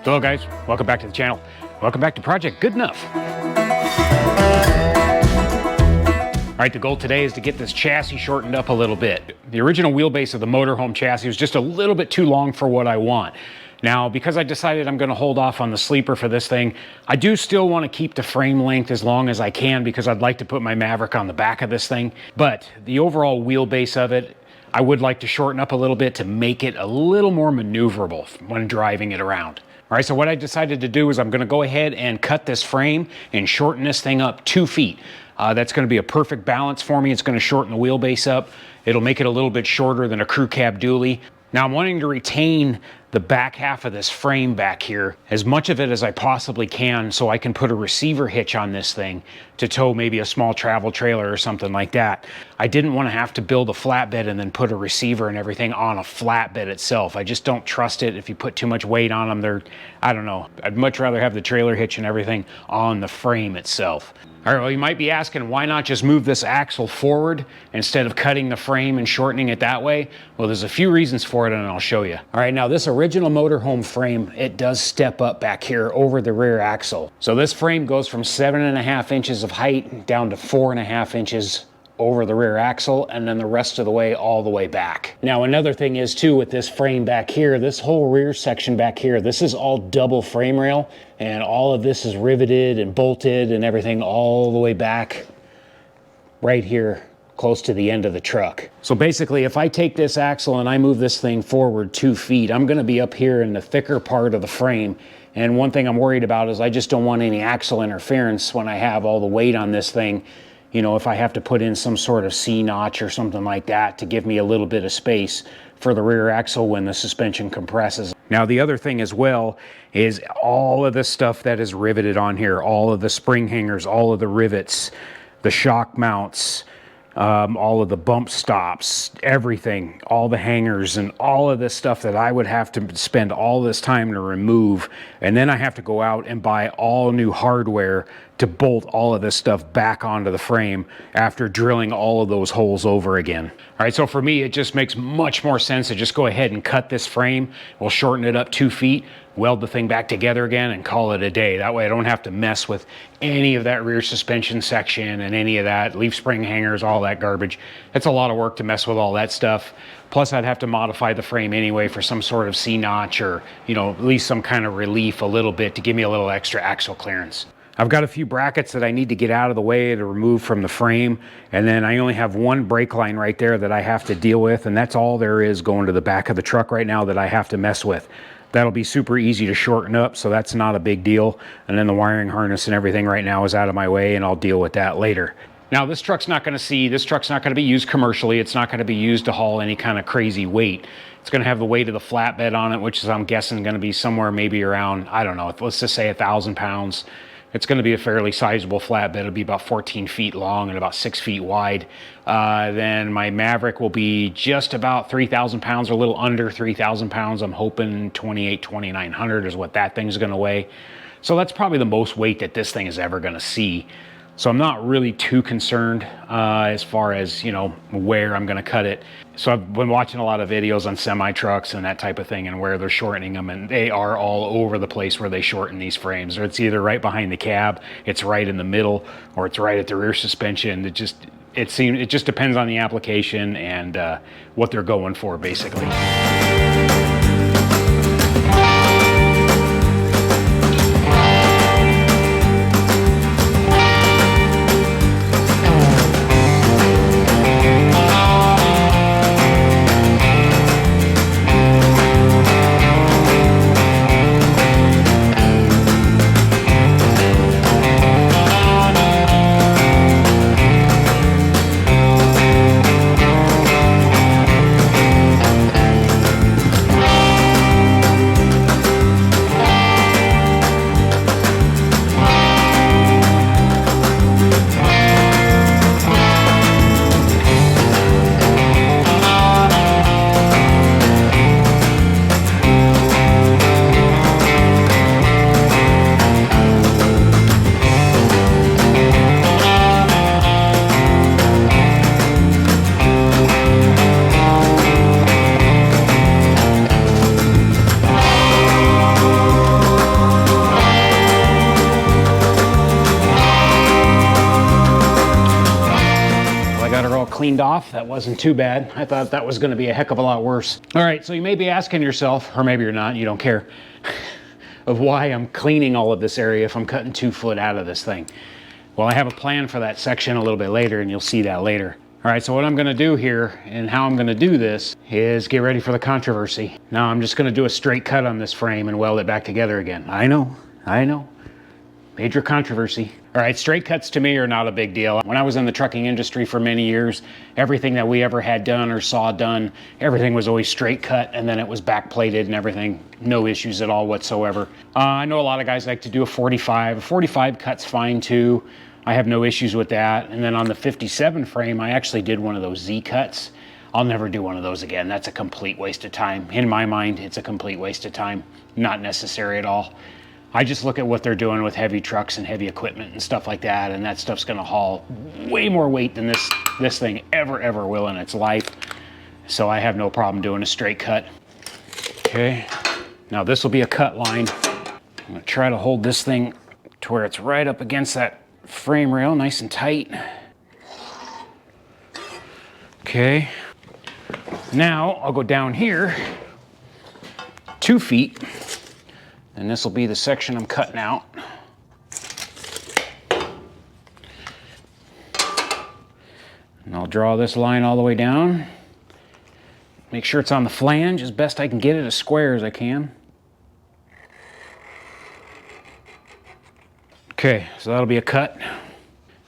Hello guys, welcome back to the channel. Welcome back to Project Good Enough. All right, the goal today is to get this chassis shortened up a little bit. The original wheelbase of the motorhome chassis was just a little bit too long for what I want. Now, because I decided I'm gonna hold off on the sleeper for this thing, I do still wanna keep the frame length as long as I can because I'd like to put my Maverick on the back of this thing. But the overall wheelbase of it, I would like to shorten up a little bit to make it a little more maneuverable when driving it around. All right, so what I decided to do is I'm gonna go ahead and cut this frame and shorten this thing up 2 feet. That's gonna be a perfect balance for me. It's gonna shorten the wheelbase up. It'll make it a little bit shorter than a crew cab dually. Now I'm wanting to retain the back half of this frame back here, as much of it as I possibly can, so I can put a receiver hitch on this thing to tow maybe a small travel trailer or something like that. I didn't want to have to build a flatbed and then put a receiver and everything on a flatbed itself. I just don't trust it. If you put too much weight on them, I don't know. I'd much rather have the trailer hitch and everything on the frame itself. All right, well, you might be asking, why not just move this axle forward instead of cutting the frame and shortening it that way? Well, there's a few reasons for it, and I'll show you. All right, now this original motorhome frame, it does step up back here over the rear axle. So this frame goes from 7.5 inches of height down to 4.5 inches over the rear axle, and then the rest of the way all the way back. Now another thing is too, with this frame back here, this whole rear section back here, this is all double frame rail, and all of this is riveted and bolted and everything all the way back right here close to the end of the truck. So basically, if I take this axle and I move this thing forward 2 feet, I'm gonna be up here in the thicker part of the frame. And one thing I'm worried about is I just don't want any axle interference when I have all the weight on this thing. You know, if I have to put in some sort of C-notch or something like that to give me a little bit of space for the rear axle when the suspension compresses. Now, the other thing as well is all of the stuff that is riveted on here, all of the spring hangers, all of the rivets, the shock mounts, all of the bump stops, everything, all the hangers and all of this stuff that I would have to spend all this time to remove. And then I have to go out and buy all new hardware to bolt all of this stuff back onto the frame after drilling all of those holes over again. All right, so for me, it just makes much more sense to just go ahead and cut this frame. We'll shorten it up 2 feet, weld the thing back together again, and call it a day. That way I don't have to mess with any of that rear suspension section and any of that, leaf spring hangers, all that garbage. It's a lot of work to mess with all that stuff. Plus I'd have to modify the frame anyway for some sort of C-notch or, you know, at least some kind of relief a little bit to give me a little extra axle clearance. I've got a few brackets that I need to get out of the way to remove from the frame, and then I only have one brake line right there that I have to deal with, and that's all there is going to the back of the truck right now that I have to mess with. That'll be super easy to shorten up, so that's not a big deal. And then the wiring harness and everything right now is out of my way, and I'll deal with that later. Now, this truck's not going to be used commercially. It's not going to be used to haul any kind of crazy weight. It's going to have the weight of the flatbed on it, which is, I'm guessing, going to be somewhere maybe around, I don't know, let's just say 1,000 pounds. It's going to be a fairly sizable flatbed. It'll be about 14 feet long and about 6 feet wide. Then my Maverick will be just about 3,000 pounds, or a little under 3,000 pounds. I'm hoping 2,900 is what that thing's going to weigh. So that's probably the most weight that this thing is ever going to see. So I'm not really too concerned as far as, you know, where I'm going to cut it. So I've been watching a lot of videos on semi trucks and that type of thing, and where they're shortening them, and they are all over the place where they shorten these frames. Or it's either right behind the cab, it's right in the middle, or it's right at the rear suspension. It just depends on the application and what they're going for, basically. cleaned off. That wasn't too bad. I thought that was gonna be a heck of a lot worse. All right, so you may be asking yourself, or maybe you're not, you don't care, of why I'm cleaning all of this area if I'm cutting 2 foot out of this thing. Well, I have a plan for that section a little bit later, and you'll see that later. All right, so what I'm gonna do here and how I'm gonna do this is get ready for the controversy. Now I'm just gonna do a straight cut on this frame and weld it back together again. I know. Major controversy. All right, straight cuts to me are not a big deal. When I was in the trucking industry for many years, everything that we ever had done or saw done, everything was always straight cut, and then it was back plated and everything. No issues at all whatsoever. I know a lot of guys like to do a 45. A 45 cut's fine too. I have no issues with that. And then on the 57 frame, I actually did one of those Z cuts. I'll never do one of those again. That's a complete waste of time. In my mind, it's a complete waste of time. Not necessary at all. I just look at what they're doing with heavy trucks and heavy equipment and stuff like that, and that stuff's gonna haul way more weight than this thing ever will in its life. So I have no problem doing a straight cut. Okay, now this will be a cut line. I'm gonna try to hold this thing to where it's right up against that frame rail, nice and tight. Okay, now I'll go down here 2 feet. And this will be the section I'm cutting out. And I'll draw this line all the way down. Make sure it's on the flange as best I can get it as square as I can. Okay, so that'll be a cut.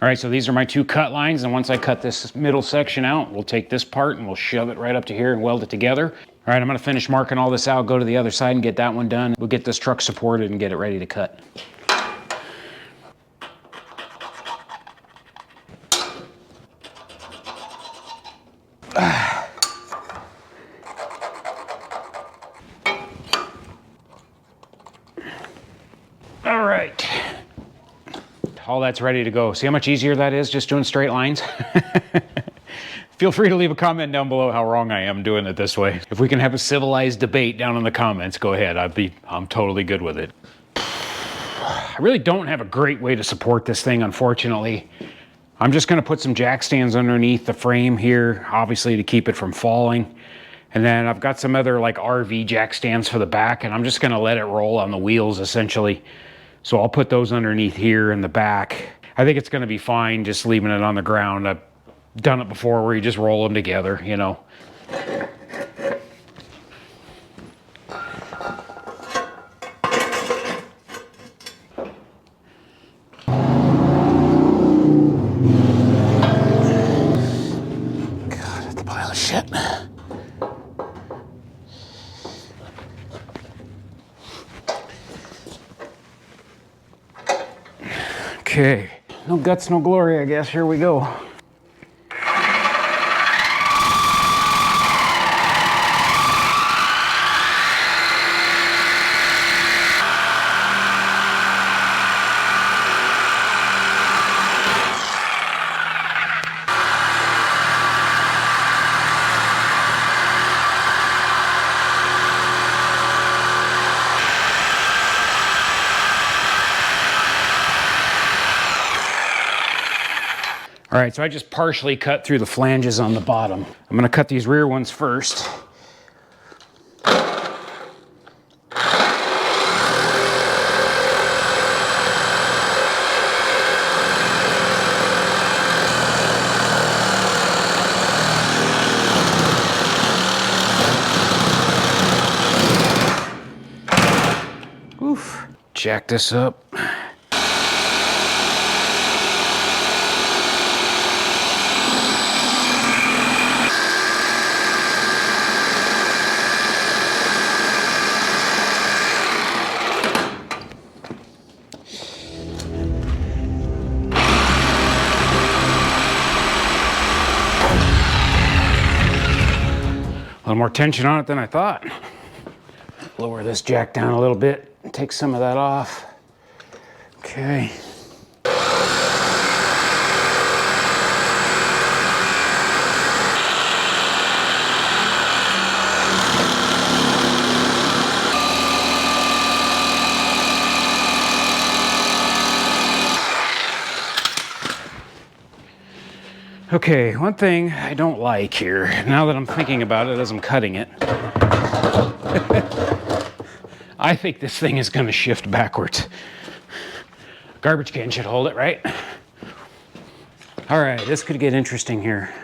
All right, so these are my 2 cut lines, and once I cut this middle section out, we'll take this part and we'll shove it right up to here and weld it together. All right, I'm gonna finish marking all this out, go to the other side and get that one done. We'll get this truck supported and get it ready to cut. All right. All that's ready to go. See how much easier that is just doing straight lines? Feel free to leave a comment down below how wrong I am doing it this way. If we can have a civilized debate down in the comments, go ahead. I'm totally good with it. I really don't have a great way to support this thing, unfortunately. I'm just gonna put some jack stands underneath the frame here, obviously to keep it from falling. And then I've got some other like RV jack stands for the back, and I'm just gonna let it roll on the wheels essentially. So I'll put those underneath here in the back. I think it's gonna be fine just leaving it on the ground. I've done it before where you just roll them together, you know. God, that's a pile of shit. Okay, no guts, no glory, I guess. Here we go. All right, so I just partially cut through the flanges on the bottom. I'm gonna cut these rear ones first. Oof, jack this up. A little more tension on it than I thought. Lower this jack down a little bit, take some of that off. Okay. Okay, one thing I don't like here, now that I'm thinking about it as I'm cutting it, I think this thing is going to shift backwards. Garbage can should hold it, right? All right, this could get interesting here.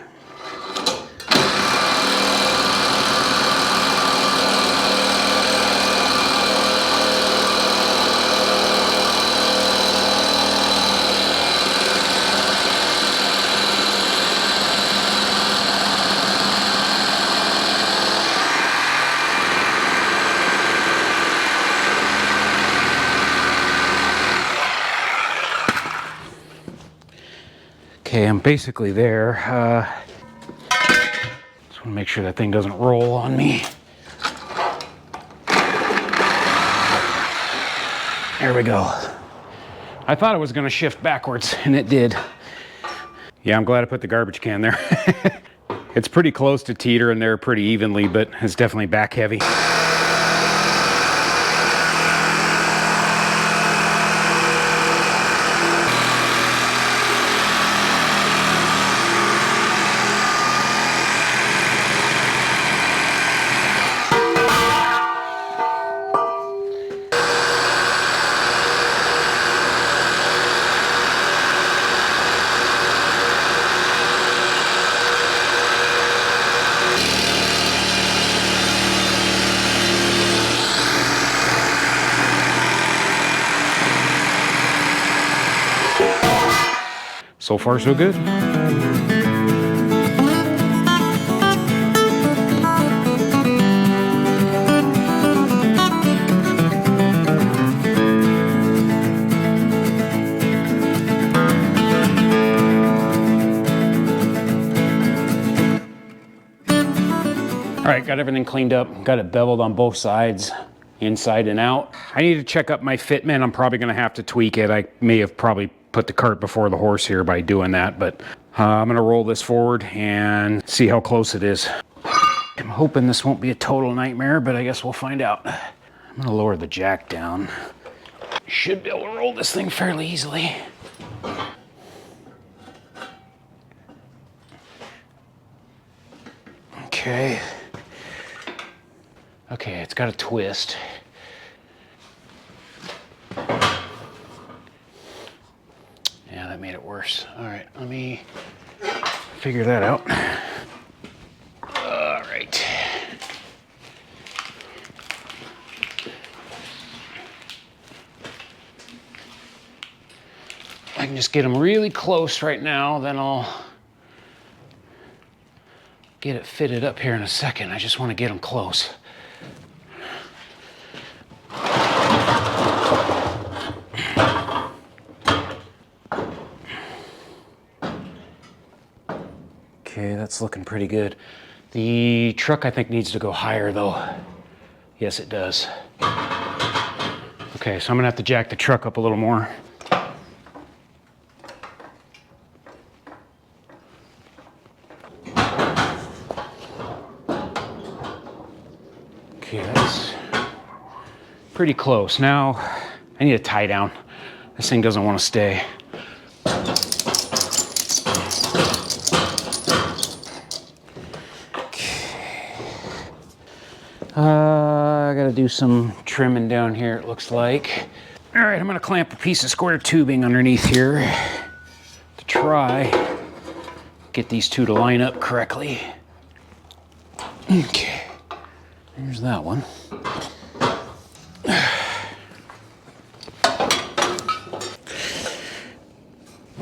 Okay, I'm basically there. Just want to make sure that thing doesn't roll on me. There we go. I thought it was going to shift backwards, and it did. Yeah, I'm glad I put the garbage can there. It's pretty close to teetering there pretty evenly, but it's definitely back heavy. So far, so good. All right, got everything cleaned up, got it beveled on both sides, inside and out. I need to check up my fitment. I'm probably gonna have to tweak it. I may have probably put the cart before the horse here by doing that, but I'm gonna roll this forward and see how close it is. I'm hoping this won't be a total nightmare, but I guess we'll find out. I'm gonna lower the jack down. Should be able to roll this thing fairly easily. Okay. Okay, it's got a twist. Yeah, that made it worse. All right, let me figure that out. All right. I can just get them really close right now, then I'll get it fitted up here in a second. I just want to get them close. Okay, that's looking pretty good. The truck, I think, needs to go higher, though. Yes, it does. Okay, so I'm gonna have to jack the truck up a little more. Okay, that's pretty close. Now, I need a tie down. This thing doesn't want to stay. I gotta do some trimming down here, it looks like. All right, I'm gonna clamp a piece of square tubing underneath here to try get these two to line up correctly. Okay, here's that one.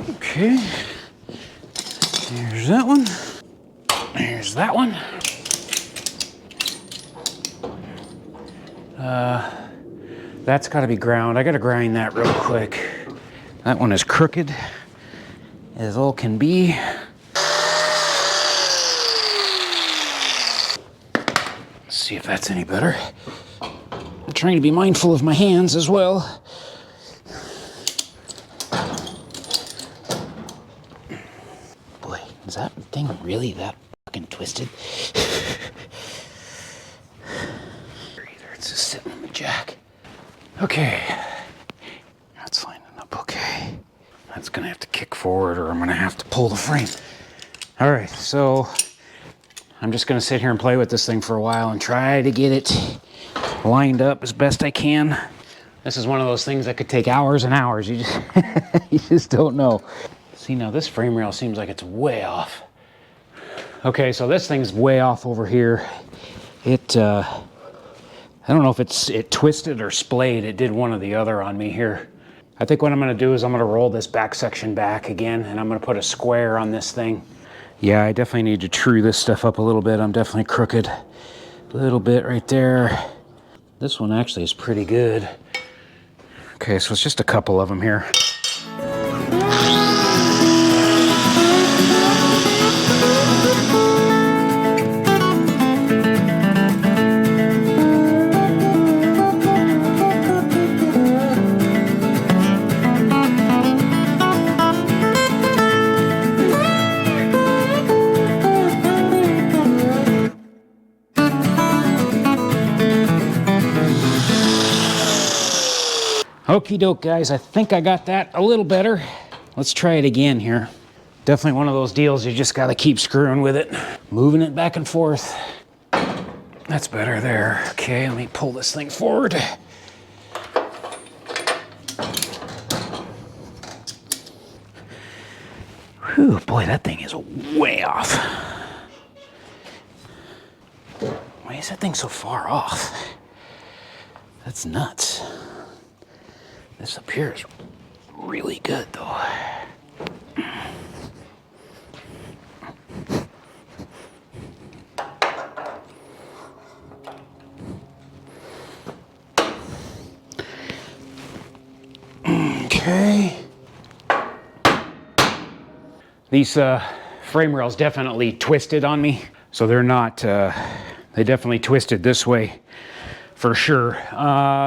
Okay, here's that one. Here's that one. That's got to be ground. I got to grind that real quick. That one is crooked as all can be. Let's see if that's any better. I'm trying to be mindful of my hands as well. Boy, is that thing really that fucking twisted? Either it's just sitting on the jack. Okay, that's lining up okay. That's gonna have to kick forward or I'm gonna have to pull the frame. All right, so I'm just gonna sit here and play with this thing for a while and try to get it lined up as best I can. This is one of those things that could take hours and hours. You just, you just don't know. See, now this frame rail seems like it's way off. Okay, so this thing's way off over here. I don't know if it twisted or splayed. It did one or the other on me here. I think what I'm gonna do is I'm gonna roll this back section back again, and I'm gonna put a square on this thing. Yeah, I definitely need to true this stuff up a little bit. I'm definitely crooked a little bit right there. This one actually is pretty good. Okay, so it's just a couple of them here. Okie doke, guys, I think I got that a little better. Let's try it again here. Definitely one of those deals you just gotta keep screwing with it, moving it back and forth. That's better there. Okay, let me pull this thing forward. Whew, boy, that thing is way off. Why is that thing so far off? That's nuts. This up here is really good though. Okay. These frame rails definitely twisted on me. So they're not, they definitely twisted this way. For sure.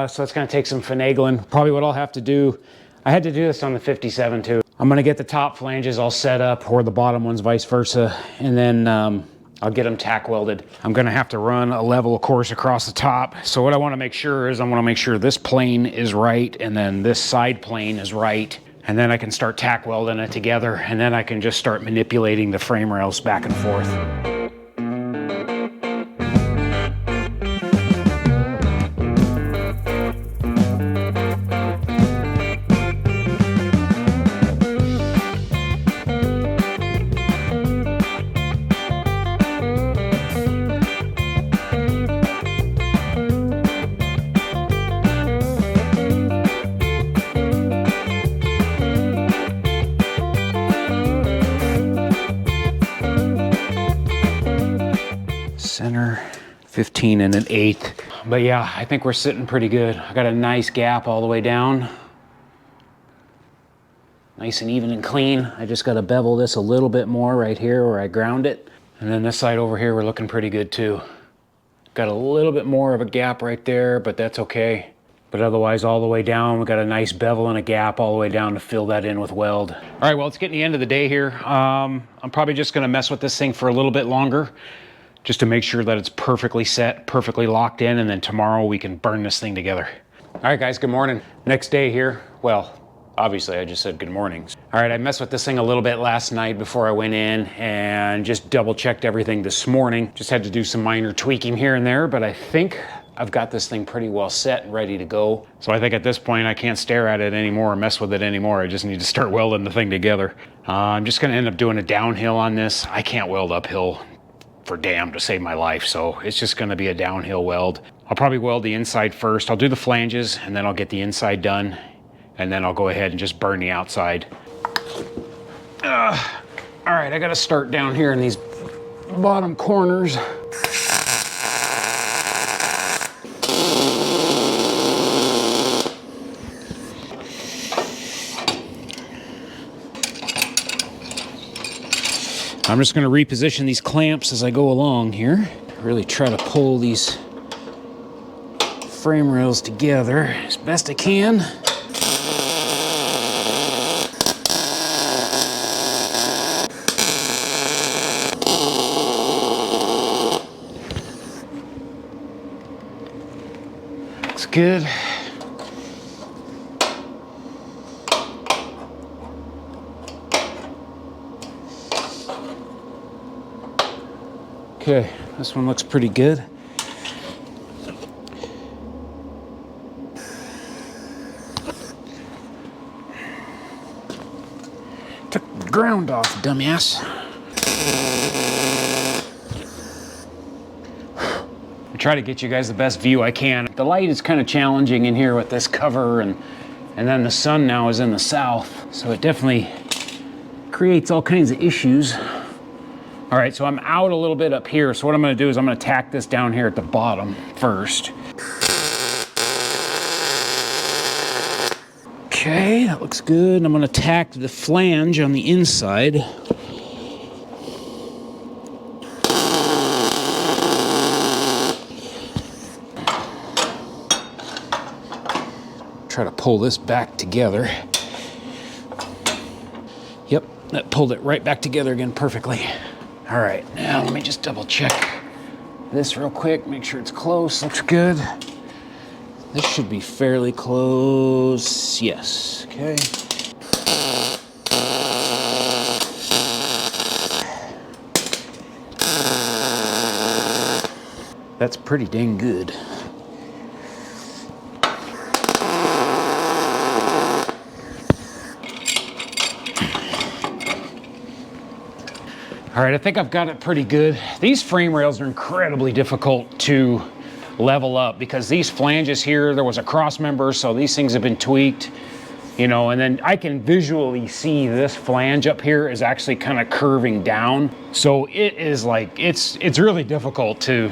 So it's gonna take some finagling. Probably what I'll have to do, I had to do this on the 57 too. I'm gonna get the top flanges all set up, or the bottom ones vice versa, and then I'll get them tack welded. I'm gonna have to run a level course across the top. So what I wanna make sure is I wanna make sure this plane is right, and then this side plane is right, and then I can start tack welding it together, and then I can just start manipulating the frame rails back and forth. Center 15 and an 1/8. But yeah, I think we're sitting pretty good. I got a nice gap all the way down. Nice and even and clean. I just got to bevel this a little bit more right here where I ground it. And then this side over here, we're looking pretty good too. Got a little bit more of a gap right there, but that's okay. But otherwise, all the way down, we got a nice bevel and a gap all the way down to fill that in with weld. All right, well, it's getting the end of the day here. I'm probably just gonna mess with this thing for a little bit longer, just to make sure that it's perfectly set, perfectly locked in, and then tomorrow we can burn this thing together. All right, guys, good morning. Next day here. Well, obviously I just said good morning. All right, I messed with this thing a little bit last night before I went in and just double checked everything this morning. Just had to do some minor tweaking here and there, but I think I've got this thing pretty well set and ready to go. So I think at this point I can't stare at it anymore or mess with it anymore. I just need to start welding the thing together. I'm just gonna end up doing a downhill on this. I can't weld uphill for damn to save my life, so it's just gonna be a downhill weld. I'll probably weld the inside first. I'll do the flanges and then I'll get the inside done, and then I'll go ahead and just burn the outside. All right, I gotta start down here in these bottom corners. I'm just going to reposition these clamps as I go along here. Really try to pull these frame rails together as best I can. Looks good. Okay, this one looks pretty good. Took the ground off, dumbass. I try to get you guys the best view I can. The light is kind of challenging in here with this cover, and then the sun now is in the south, so it definitely creates all kinds of issues. All right, so I'm out a little bit up here, so what I'm gonna do is I'm gonna tack this down here at the bottom first. Okay, that looks good. And I'm gonna tack the flange on the inside. Try to pull this back together. Yep, that pulled it right back together again perfectly. All right, now let me just double check this real quick, make sure it's close, looks good. This should be fairly close, yes, okay. That's pretty dang good. All right, I think I've got it pretty good. These frame rails are incredibly difficult to level up because these flanges here, there was a cross member, so these things have been tweaked, you know, and then I can visually see this flange up here is actually kind of curving down. So it is like, it's really difficult to,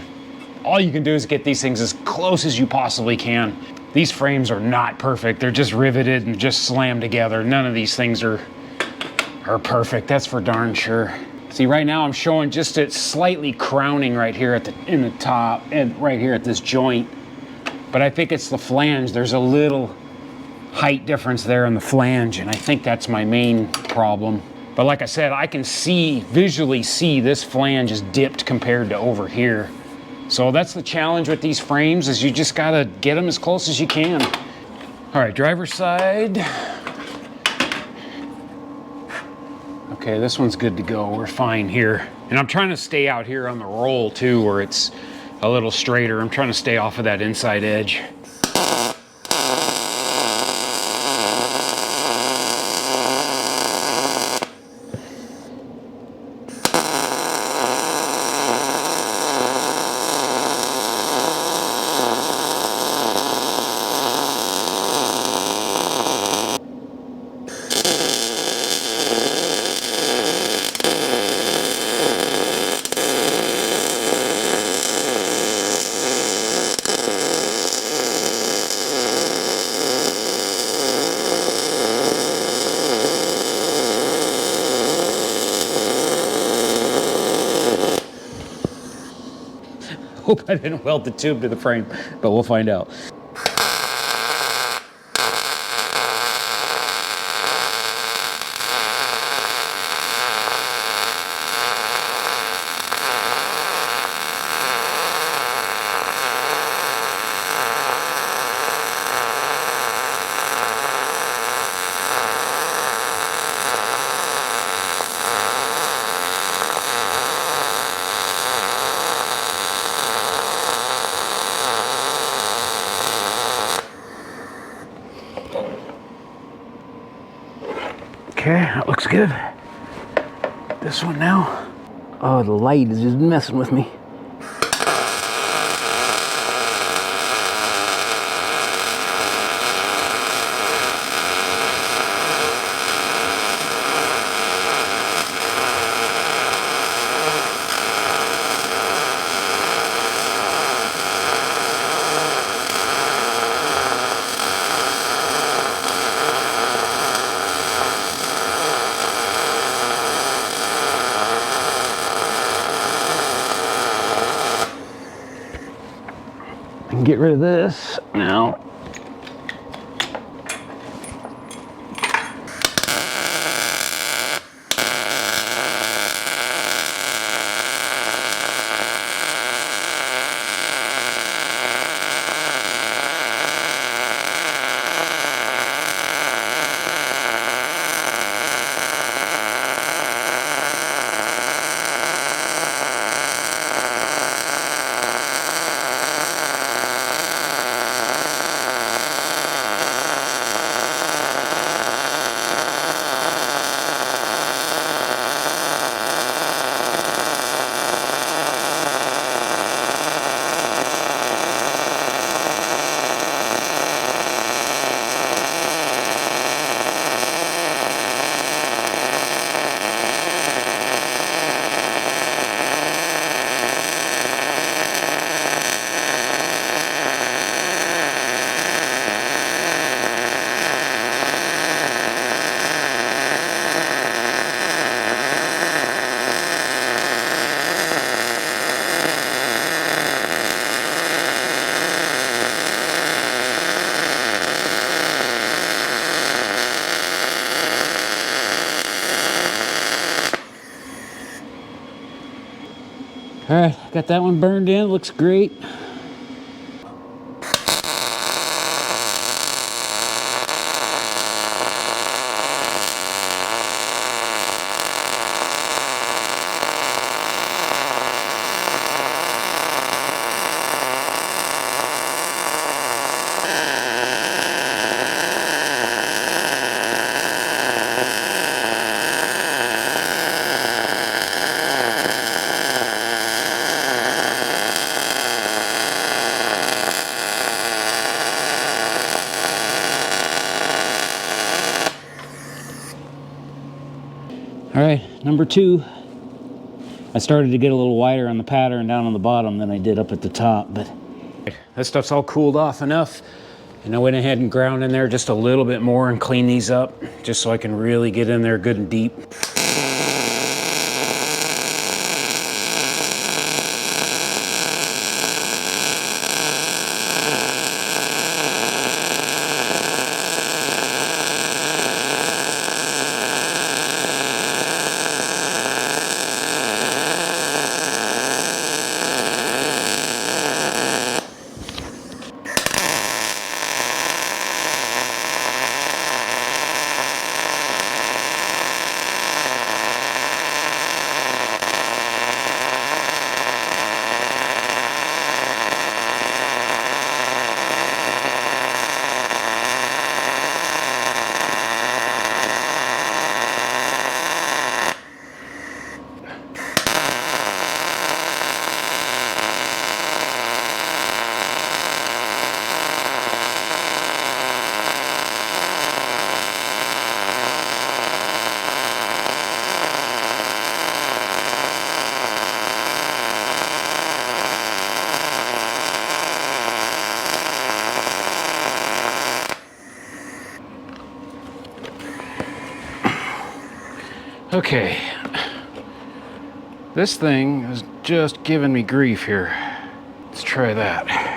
all you can do is get these things as close as you possibly can. These frames are not perfect. They're just riveted and just slammed together. None of these things are perfect, that's for darn sure. See, right now I'm showing just it slightly crowning right here in the top and right here at this joint. But I think it's the flange. There's a little height difference there in the flange, and I think that's my main problem. But like I said, I can visually see this flange is dipped compared to over here. So that's the challenge with these frames, is you just gotta get them as close as you can. All right, driver's side. Okay, this one's good to go. We're fine here. And I'm trying to stay out here on the roll too, where it's a little straighter. I'm trying to stay off of that inside edge. Hope I didn't weld the tube to the frame, but we'll find out. Okay, that looks good. This one now. Oh, the light is just messing with me. Get rid of this now. All right, got that one burned in, looks great. All right, number 2. I started to get a little wider on the pattern down on the bottom than I did up at the top, but this stuff's all cooled off enough. And I went ahead and ground in there just a little bit more and clean these up just so I can really get in there good and deep. Okay, this thing is just giving me grief here. Let's try that.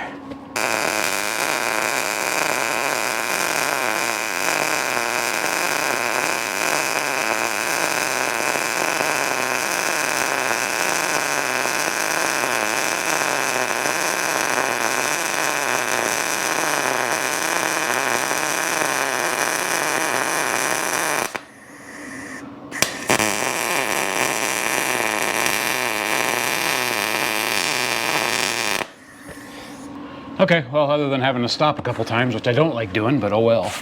Okay, well, other than having to stop a couple times, which I don't like doing, but oh well.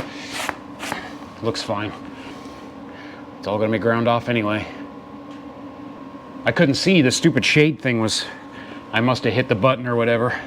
Looks fine. It's all gonna be ground off anyway. I couldn't see the stupid shade thing was, I must have hit the button or whatever.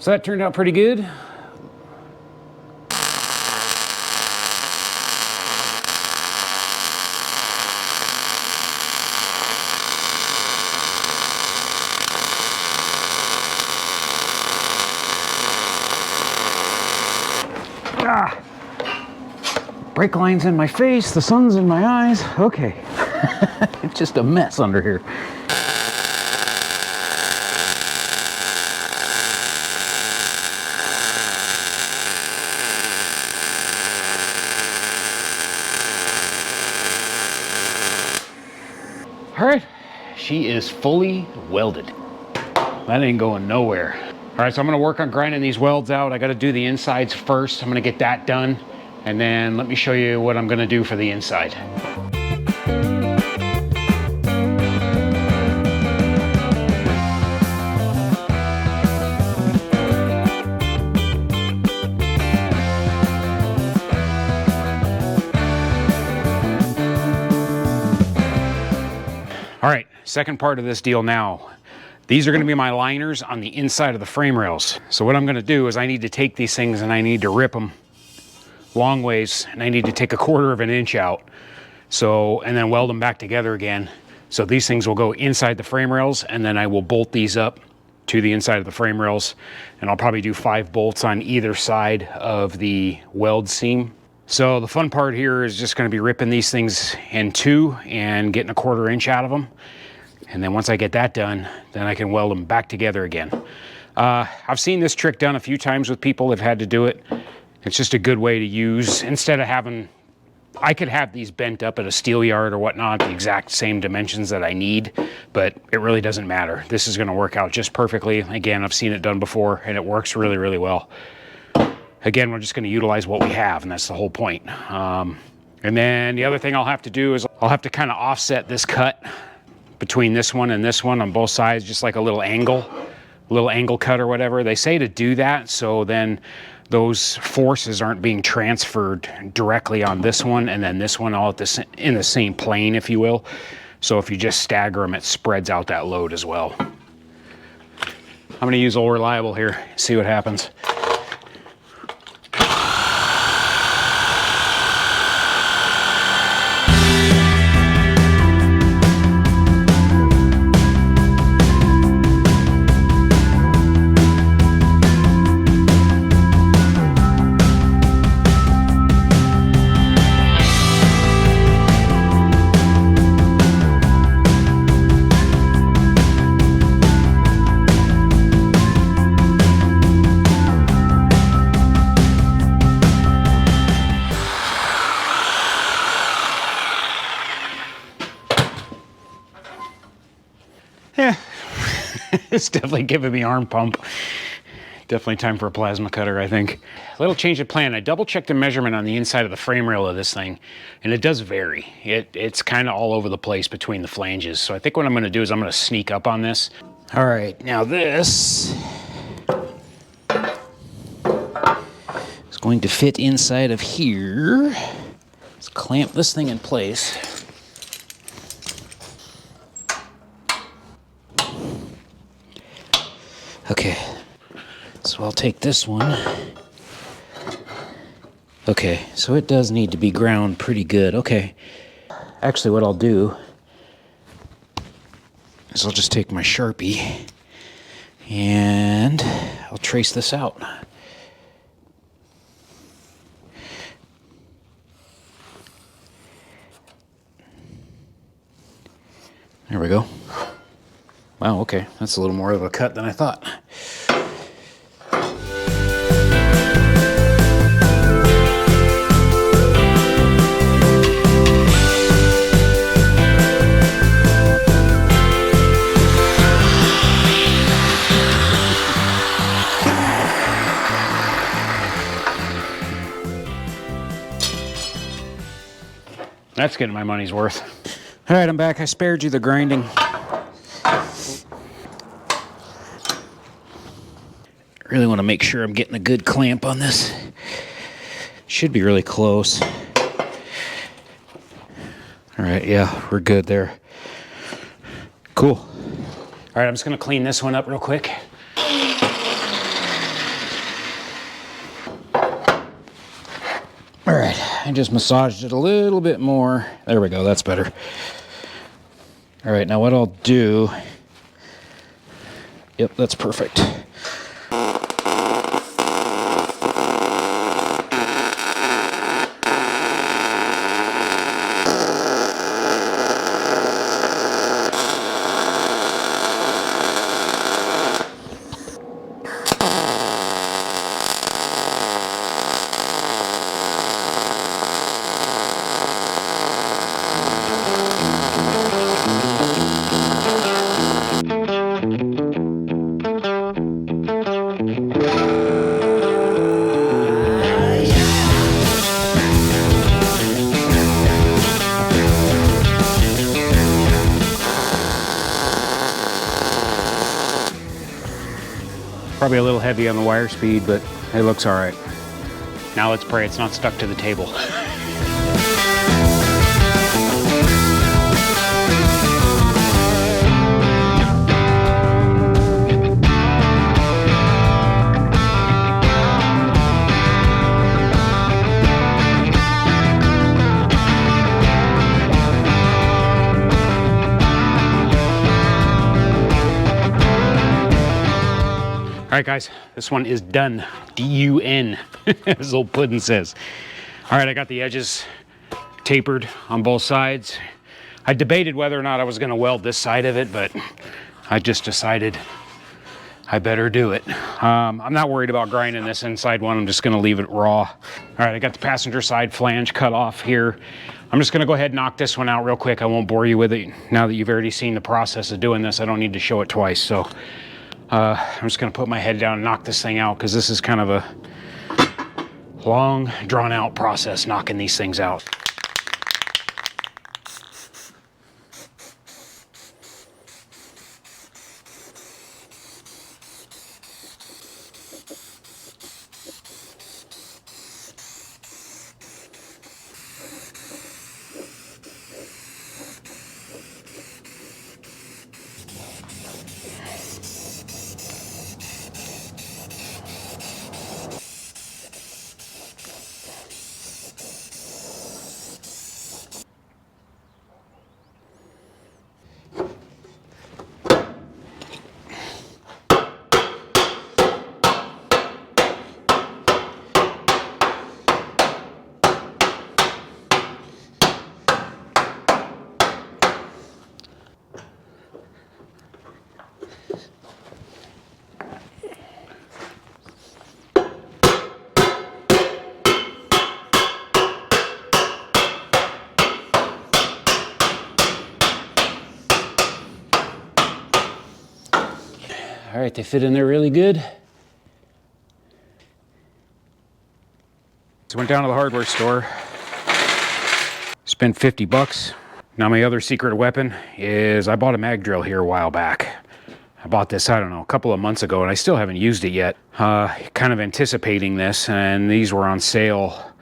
So that turned out pretty good. Ah, brake line's in my face, the sun's in my eyes. Okay, it's just a mess under here. All right, she is fully welded. That ain't going nowhere. All right, so I'm gonna work on grinding these welds out. I gotta do the insides first. I'm gonna get that done, and then let me show you what I'm gonna do for the inside. All right, second part of this deal now. These are gonna be my liners on the inside of the frame rails. So what I'm gonna do is I need to take these things and I need to rip them long ways, and I need to take 1/4 of an inch out. So, and then weld them back together again. So these things will go inside the frame rails, and then I will bolt these up to the inside of the frame rails. And I'll probably do 5 bolts on either side of the weld seam. So the fun part here is just going to be ripping these things in 2 and getting 1/4 inch out of them. And then once I get that done, then I can weld them back together again. I've seen this trick done a few times with people that have had to do it. It's just a good way to use, instead of having, I could have these bent up at a steel yard or whatnot, the exact same dimensions that I need, but it really doesn't matter. This is going to work out just perfectly. Again, I've seen it done before and it works really, really well. Again, we're just going to utilize what we have, and that's the whole point. And then the other thing I'll have to do is I'll have to kind of offset this cut between this one and this one on both sides, just like a little angle cut or whatever. They say to do that so then those forces aren't being transferred directly on this one and then this one all in the same plane, if you will. So if you just stagger them, it spreads out that load as well. I'm going to use Old Reliable here, see what happens. Yeah, it's definitely giving me arm pump. Definitely time for a plasma cutter, I think. A little change of plan. I double checked the measurement on the inside of the frame rail of this thing, and it does vary. It's kind of all over the place between the flanges. So I think what I'm gonna do is I'm gonna sneak up on this. All right, now this is going to fit inside of here. Let's clamp this thing in place. Okay, so I'll take this one. Okay, so it does need to be ground pretty good. Okay, actually what I'll do is I'll just take my Sharpie and I'll trace this out. There we go. Wow, okay, that's a little more of a cut than I thought. That's getting my money's worth. All right, I'm back. I spared you the grinding. Really want to make sure I'm getting a good clamp on this. Should be really close. All right, yeah, we're good there. Cool. All right, I'm just gonna clean this one up real quick. All right, I just massaged it a little bit more. There we go, that's better. All right, now what I'll do, yep, that's perfect. Probably a little heavy on the wire speed, but it looks all right. Now let's pray it's not stuck to the table. All right, guys, this one is done. D-U-N, as old Puddin says. All right, I got the edges tapered on both sides. I debated whether or not I was gonna weld this side of it, but I just decided I better do it. I'm not worried about grinding this inside one. I'm just gonna leave it raw. All right, I got the passenger side flange cut off here. I'm just gonna go ahead and knock this one out real quick. I won't bore you with it. Now that you've already seen the process of doing this, I don't need to show it twice. So I'm just gonna put my head down and knock this thing out, because this is kind of a long, drawn out process knocking these things out. All right, they fit in there really good. So went down to the hardware store, spent 50 bucks. Now my other secret weapon is I bought a mag drill here a while back. I bought this, I don't know, a couple of months ago, and I still haven't used it yet. Kind of anticipating this, and these were on sale.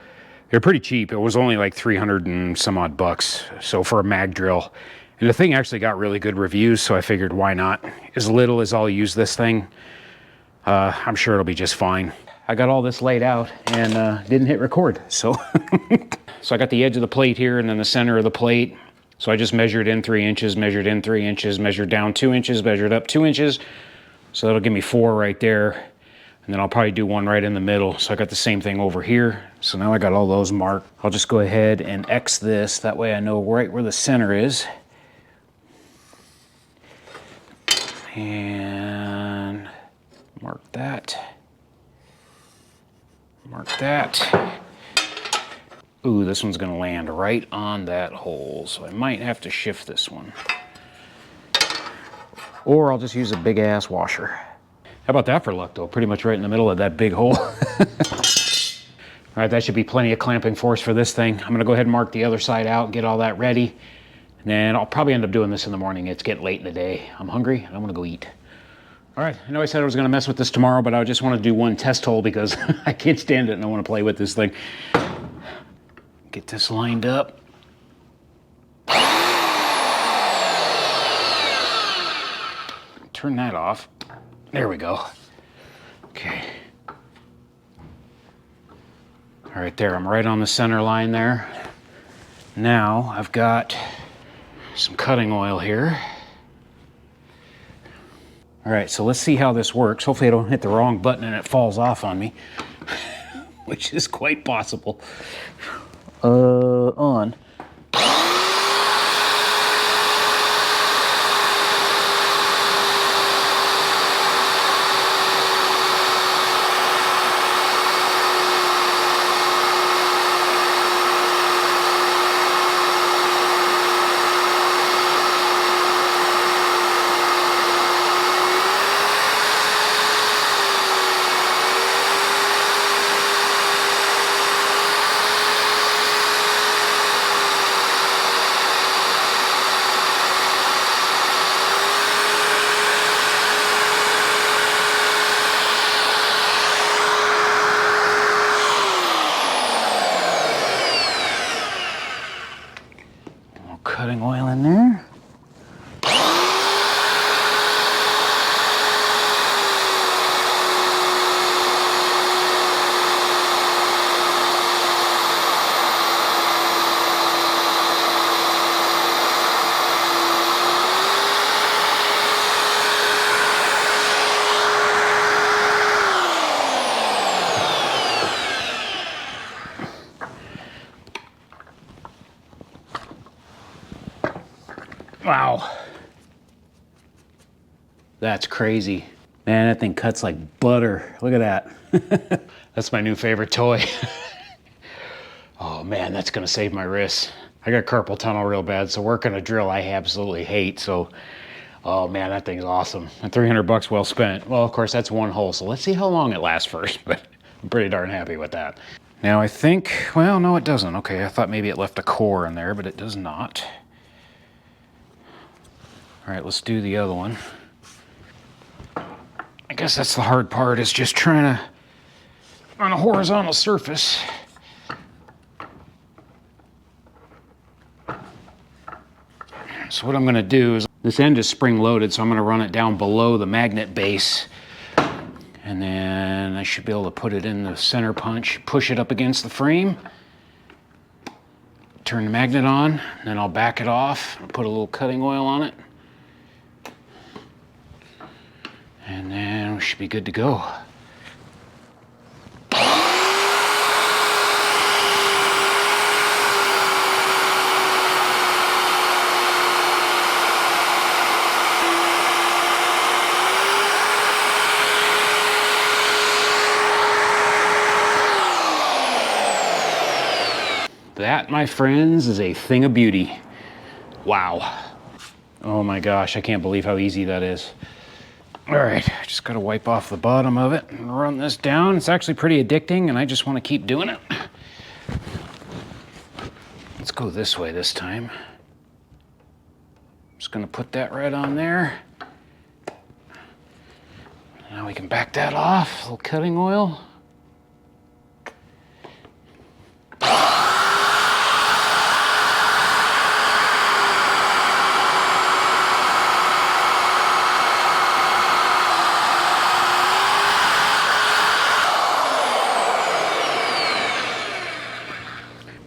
They're pretty cheap. It was only like 300 and some odd bucks. So for a mag drill. And the thing actually got really good reviews, so I figured why not? As little as I'll use this thing, I'm sure it'll be just fine. I got all this laid out and didn't hit record, so. So I got the edge of the plate here and then the center of the plate. So I just measured in 3 inches, measured in 3 inches, measured down 2 inches, measured up 2 inches. So that'll give me 4 right there. And then I'll probably do one right in the middle. So I got the same thing over here. So now I got all those marked. I'll just go ahead and X this. That way I know right where the center is. And mark that. Mark that. Ooh, this one's gonna land right on that hole. So I might have to shift this one. Or I'll just use a big ass washer. How about that for luck though? Pretty much right in the middle of that big hole. All right, that should be plenty of clamping force for this thing. I'm gonna go ahead and mark the other side out, get all that ready. And then I'll probably end up doing this in the morning. It's getting late in the day. I'm hungry and I'm gonna go eat. All right, I know I said I was gonna mess with this tomorrow, but I just wanna do one test hole because I can't stand it and I wanna play with this thing. Get this lined up. Turn that off. There we go. Okay. All right, there, I'm right on the center line there. Now I've got some cutting oil here. All right, so let's see how this works. Hopefully I don't hit the wrong button and it falls off on me, which is quite possible. On. That's crazy. Man, that thing cuts like butter. Look at that. That's my new favorite toy. Oh man, that's gonna save my wrists. I got carpal tunnel real bad, so working a drill I absolutely hate. So, oh man, that thing's awesome. And 300 bucks well spent. Well, of course, that's one hole, so let's see how long it lasts first, but I'm pretty darn happy with that. Now I think, well, no, it doesn't. Okay, I thought maybe it left a core in there, but it does not. All right, let's do the other one. I guess that's the hard part, is just trying to, on a horizontal surface. So what I'm gonna do is, this end is spring loaded, so I'm gonna run it down below the magnet base. And then I should be able to put it in the center punch, push it up against the frame, turn the magnet on, and then I'll back it off, put a little cutting oil on it. And then we should be good to go. That, my friends, is a thing of beauty. Wow. Oh my gosh, I can't believe how easy that is. All right, I just gotta wipe off the bottom of it and run this down. It's actually pretty addicting and I just wanna keep doing it. Let's go this way this time. Just gonna put that right on there. Now we can back that off, a little cutting oil.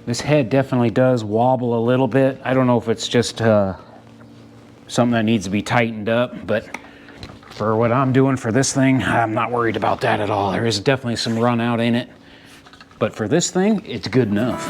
This head definitely does wobble a little bit. I don't know if it's just something that needs to be tightened up, but for what I'm doing for this thing, I'm not worried about that at all. There is definitely some run out in it, but for this thing, it's good enough.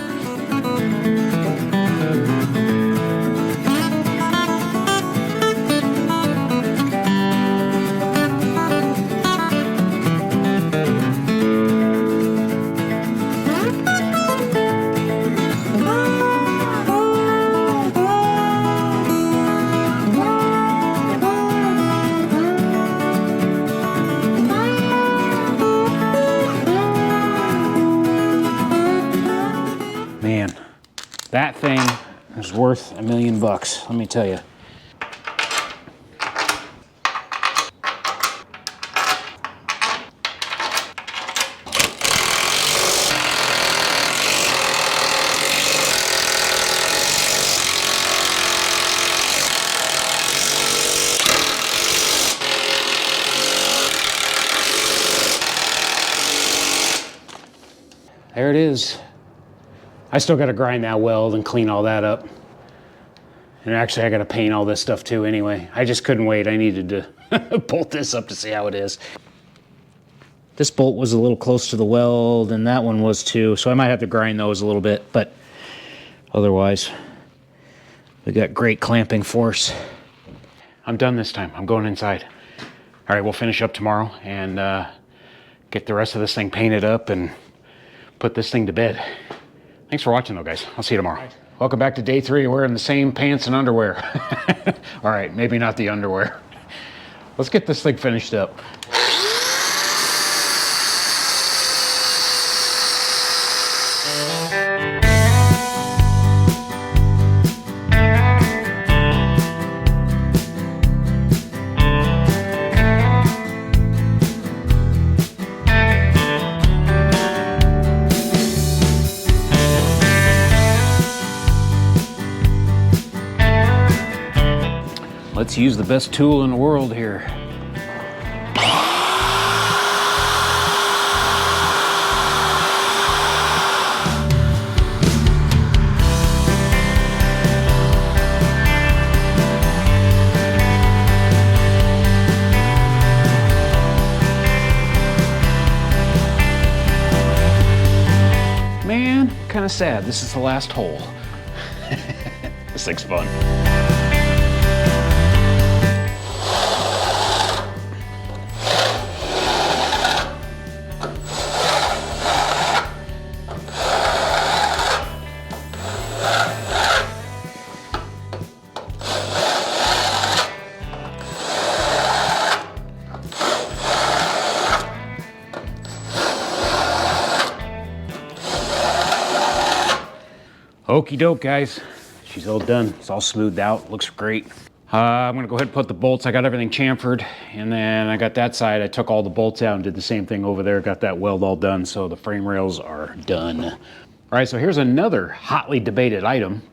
Man, that thing is worth $1 million bucks, let me tell you. There it is. I still got to grind that weld and clean all that up. And actually I got to paint all this stuff too anyway. I just couldn't wait. I needed to bolt this up to see how it is. This bolt was a little close to the weld and that one was too. So I might have to grind those a little bit, but otherwise we got great clamping force. I'm done this time. I'm going inside. All right, we'll finish up tomorrow and get the rest of this thing painted up and put this thing to bed. Thanks for watching though, guys. I'll see you tomorrow. Right. Welcome back to day 3. We're in the same pants and underwear. All right, maybe not the underwear. Let's get this thing finished up. Let's use the best tool in the world here. Man, kind of sad. This is the last hole. This thing's fun. Okie doke, guys. She's all done. It's all smoothed out. Looks great. I'm gonna go ahead and put the bolts. I got everything chamfered, and then I got that side. I took all the bolts out and did the same thing over there. Got that weld all done, so the frame rails are done. All right, so here's another hotly debated item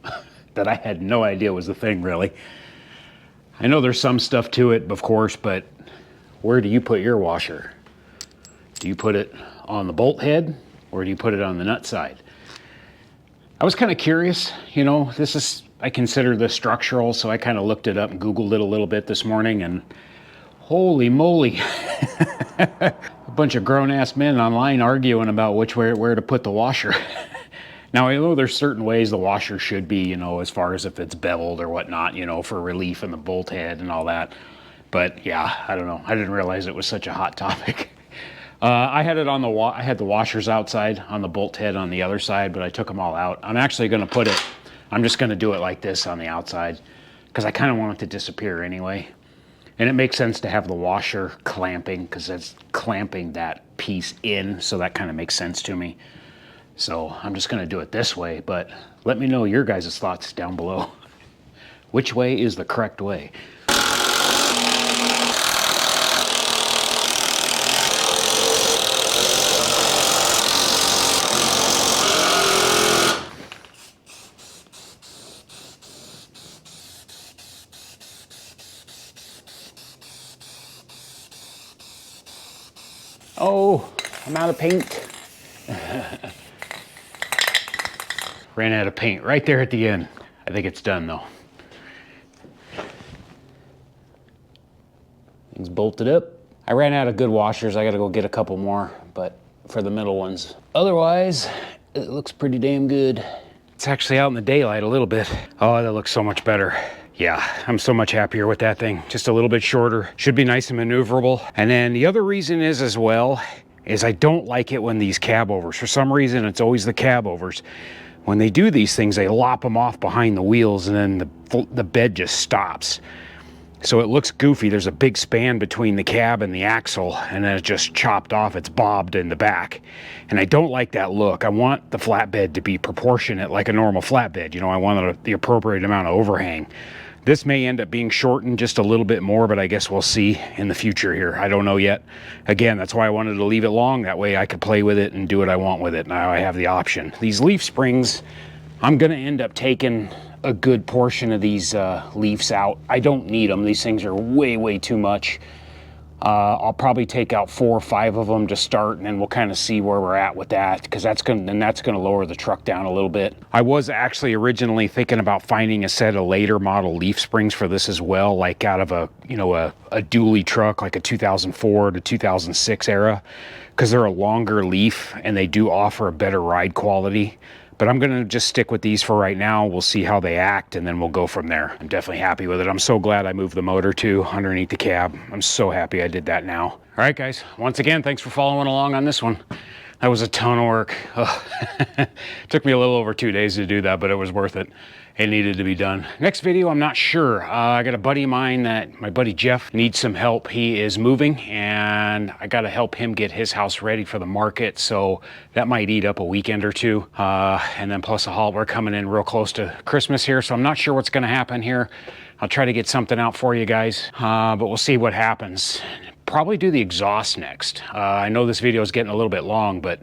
that I had no idea was the thing, really. I know there's some stuff to it, of course, but where do you put your washer? Do you put it on the bolt head, or do you put it on the nut side? I was kind of curious, you know, I consider this structural, so I kind of looked it up and Googled it a little bit this morning, and holy moly. A bunch of grown-ass men online arguing about where to put the washer. Now, I know there's certain ways the washer should be, you know, as far as if it's beveled or whatnot, you know, for relief in the bolt head and all that. But yeah, I don't know. I didn't realize it was such a hot topic. I had it on I had the washers outside on the bolt head on the other side, but I took them all out. I'm actually going to put it, I'm just going to do it like this on the outside because I kind of want it to disappear anyway. And it makes sense to have the washer clamping because that's clamping that piece in, so that kind of makes sense to me. So I'm just going to do it this way, but let me know your guys' thoughts down below. Which way is the correct way? Oh, I'm out of paint. Ran out of paint right there at the end. I think it's done though. Things bolted up. I ran out of good washers. I gotta go get a couple more, but for the middle ones. Otherwise, it looks pretty damn good. It's actually out in the daylight a little bit. Oh, that looks so much better. Yeah, I'm so much happier with that thing. Just a little bit shorter. Should be nice and maneuverable. And then the other reason is as well, is I don't like it when these cabovers, for some reason it's always the cabovers. When they do these things, they lop them off behind the wheels and then the bed just stops. So it looks goofy. There's a big span between the cab and the axle, and then it's just chopped off. It's bobbed in the back. And I don't like that look. I want the flatbed to be proportionate like a normal flatbed. You know, I want the appropriate amount of overhang. This may end up being shortened just a little bit more, but I guess we'll see in the future here. I don't know yet. Again, that's why I wanted to leave it long. That way I could play with it and do what I want with it. Now I have the option. These leaf springs, I'm going to end up taking a good portion of these leaves out. I don't need them. These things are way too much. I'll probably take out 4 or 5 of them to start, and then we'll kind of see where we're at with that, because that's going to lower the truck down a little bit. I was actually originally thinking about finding a set of later model leaf springs for this as well, like out of a dually truck, like a 2004 to 2006 era, because they're a longer leaf and they do offer a better ride quality. But I'm gonna just stick with these for right now. We'll see how they act and then we'll go from there. I'm definitely happy with it. I'm so glad I moved the motor too underneath the cab. I'm so happy I did that now. All right, guys, once again, thanks for following along on this one. That was a ton of work. Took me a little over 2 days to do that, but it was worth it. It needed to be done. Next video, I'm not sure. I got a buddy of mine that my buddy Jeff needs some help. He is moving and I got to help him get his house ready for the market. So that might eat up a weekend or two. And then plus we're coming in real close to Christmas here. So I'm not sure what's going to happen here. I'll try to get something out for you guys, but we'll see what happens. Probably do the exhaust next. I know this video is getting a little bit long, but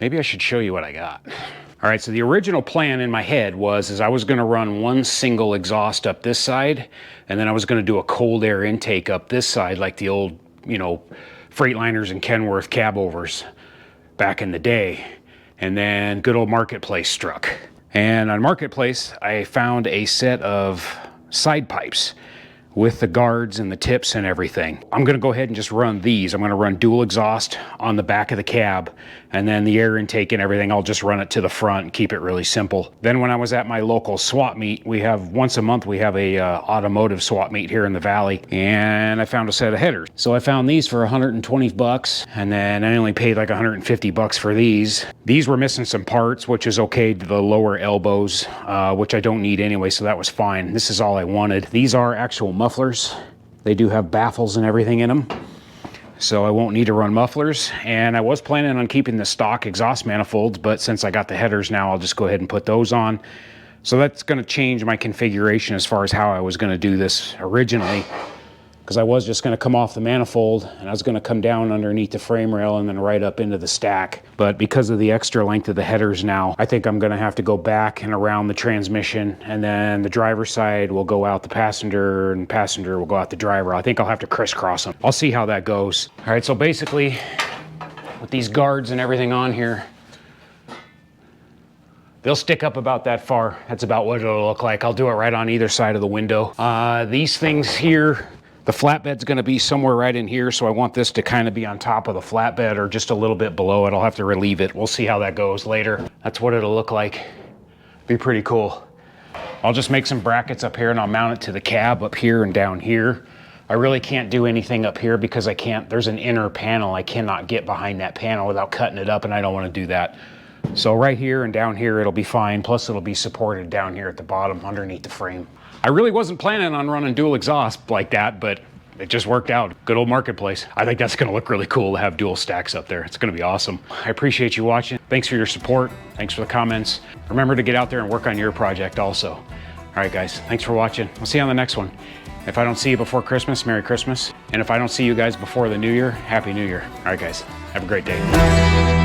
maybe I should show you what I got. All right, so the original plan in my head was I was gonna run one single exhaust up this side, and then I was gonna do a cold air intake up this side like the old, Freightliners and Kenworth cabovers back in the day. And then good old Marketplace struck. And on Marketplace, I found a set of side pipes with the guards and the tips and everything. I'm gonna go ahead and just run these. I'm gonna run dual exhaust on the back of the cab, and then the air intake and everything, I'll just run it to the front and keep it really simple. Then when I was at my local swap meet, once a month we have a automotive swap meet here in the valley, and I found a set of headers. So I found these for 120 bucks, and then I only paid like 150 bucks for these. These were missing some parts, which is okay, to the lower elbows, which I don't need anyway, so that was fine. This is all I wanted. These are actual mufflers. They do have baffles and everything in them. so I won't need to run mufflers. And I was planning on keeping the stock exhaust manifolds, but since I got the headers now, I'll just go ahead and put those on. So that's going to change my configuration as far as how I was going to do this originally, because I was just going to come off the manifold and I was going to come down underneath the frame rail and then right up into the stack. But because of the extra length of the headers now, I think I'm going to have to go back and around the transmission, and then the driver's side will go out the passenger and passenger will go out the driver. I think I'll have to crisscross them. I'll see how that goes. All right, so basically with these guards and everything on here, they'll stick up about that far. That's about what it'll look like. I'll do it right on either side of the window. These things here, the flatbed's gonna be somewhere right in here, so I want this to kind of be on top of the flatbed or just a little bit below it. I'll have to relieve it. We'll see how that goes later. That's what it'll look like. Be pretty cool. I'll just make some brackets up here and I'll mount it to the cab up here and down here. I really can't do anything up here because I can't, there's an inner panel. I cannot get behind that panel without cutting it up, and I don't want to do that. So right here and down here, it'll be fine. Plus it'll be supported down here at the bottom underneath the frame. I really wasn't planning on running dual exhaust like that, but it just worked out. Good old marketplace. I think that's gonna look really cool to have dual stacks up there. It's gonna be awesome. I appreciate you watching. Thanks for your support. Thanks for the comments. Remember to get out there and work on your project also. All right, guys, thanks for watching. We'll see you on the next one. If I don't see you before Christmas, Merry Christmas. And if I don't see you guys before the New Year, Happy New Year. All right, guys, have a great day.